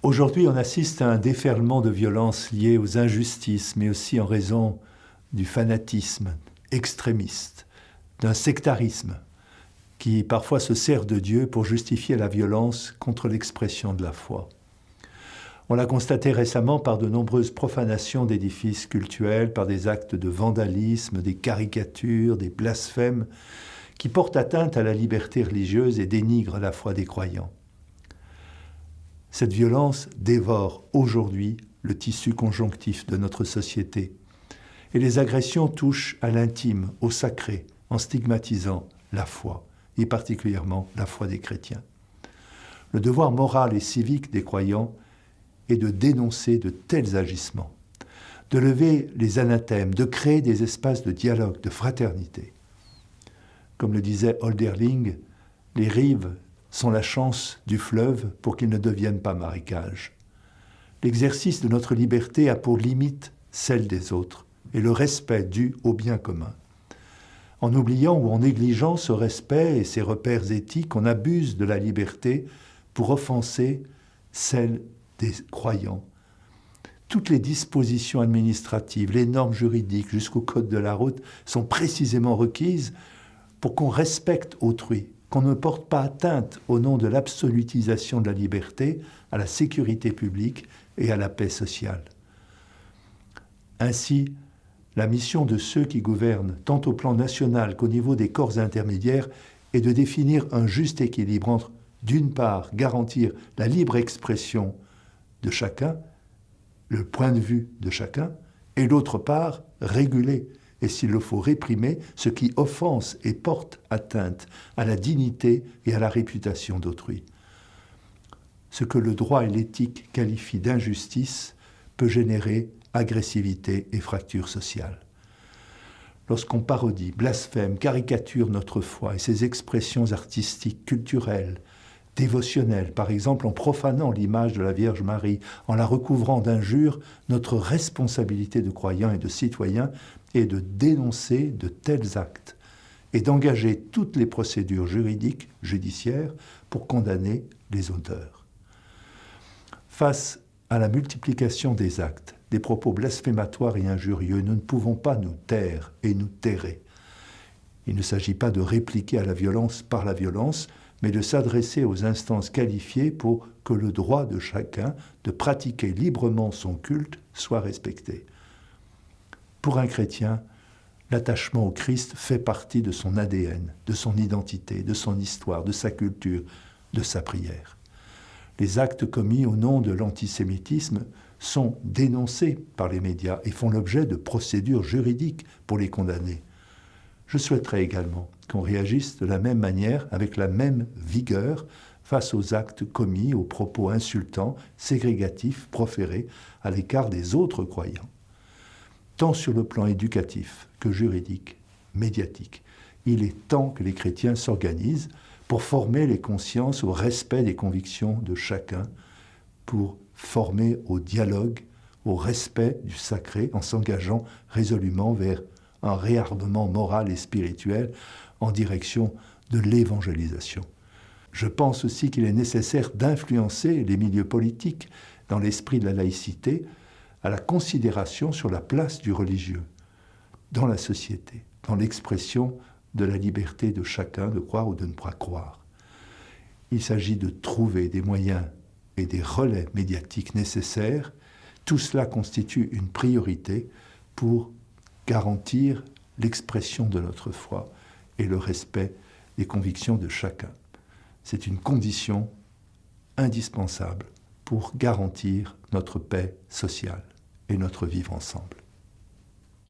Aujourd'hui, on assiste à un déferlement de violences liées aux injustices, mais aussi en raison du fanatisme extrémiste, d'un sectarisme qui parfois se sert de Dieu pour justifier la violence contre l'expression de la foi. On l'a constaté récemment par de nombreuses profanations d'édifices cultuels, par des actes de vandalisme, des caricatures, des blasphèmes, qui portent atteinte à la liberté religieuse et dénigrent la foi des croyants. Cette violence dévore aujourd'hui le tissu conjonctif de notre société. Et les agressions touchent à l'intime, au sacré, en stigmatisant la foi, et particulièrement la foi des chrétiens. Le devoir moral et civique des croyants est de dénoncer de tels agissements, de lever les anathèmes, de créer des espaces de dialogue, de fraternité. Comme le disait Hölderlin, les rives sont la chance du fleuve pour qu'il ne devienne pas marécage. L'exercice de notre liberté a pour limite celle des autres et le respect dû au bien commun. En oubliant ou en négligeant ce respect et ces repères éthiques, on abuse de la liberté pour offenser celle des croyants. Toutes les dispositions administratives, les normes juridiques jusqu'au code de la route sont précisément requises pour qu'on respecte autrui, qu'on ne porte pas atteinte au nom de l'absolutisation de la liberté à la sécurité publique et à la paix sociale. Ainsi, la mission de ceux qui gouvernent, tant au plan national qu'au niveau des corps intermédiaires, est de définir un juste équilibre entre, d'une part, garantir la libre expression de chacun, le point de vue de chacun, et d'autre part, réguler, et s'il le faut réprimer, ce qui offense et porte atteinte à la dignité et à la réputation d'autrui. Ce que le droit et l'éthique qualifient d'injustice peut générer agressivité et fracture sociale. Lorsqu'on parodie, blasphème, caricature notre foi et ses expressions artistiques, culturelles, dévotionnelles, par exemple en profanant l'image de la Vierge Marie, en la recouvrant d'injures, notre responsabilité de croyants et de citoyens est de dénoncer de tels actes et d'engager toutes les procédures juridiques, judiciaires, pour condamner les auteurs. Face à la multiplication des actes, des propos blasphématoires et injurieux, nous ne pouvons pas nous taire et nous terrer. Il ne s'agit pas de répliquer à la violence par la violence, mais de s'adresser aux instances qualifiées pour que le droit de chacun de pratiquer librement son culte soit respecté. Pour un chrétien, l'attachement au Christ fait partie de son ADN, de son identité, de son histoire, de sa culture, de sa prière. Les actes commis au nom de l'antisémitisme sont dénoncés par les médias et font l'objet de procédures juridiques pour les condamner. Je souhaiterais également qu'on réagisse de la même manière, avec la même vigueur, face aux actes commis, aux propos insultants, ségrégatifs, proférés à l'écart des autres croyants. Tant sur le plan éducatif que juridique, médiatique, il est temps que les chrétiens s'organisent pour former les consciences au respect des convictions de chacun, pour former au dialogue, au respect du sacré, en s'engageant résolument vers un réarmement moral et spirituel en direction de l'évangélisation. Je pense aussi qu'il est nécessaire d'influencer les milieux politiques dans l'esprit de la laïcité à la considération sur la place du religieux dans la société, dans l'expression de la liberté de chacun de croire ou de ne pas croire. Il s'agit de trouver des moyens et des relais médiatiques nécessaires. Tout cela constitue une priorité pour garantir l'expression de notre foi et le respect des convictions de chacun. C'est une condition indispensable pour garantir notre paix sociale et notre vivre ensemble.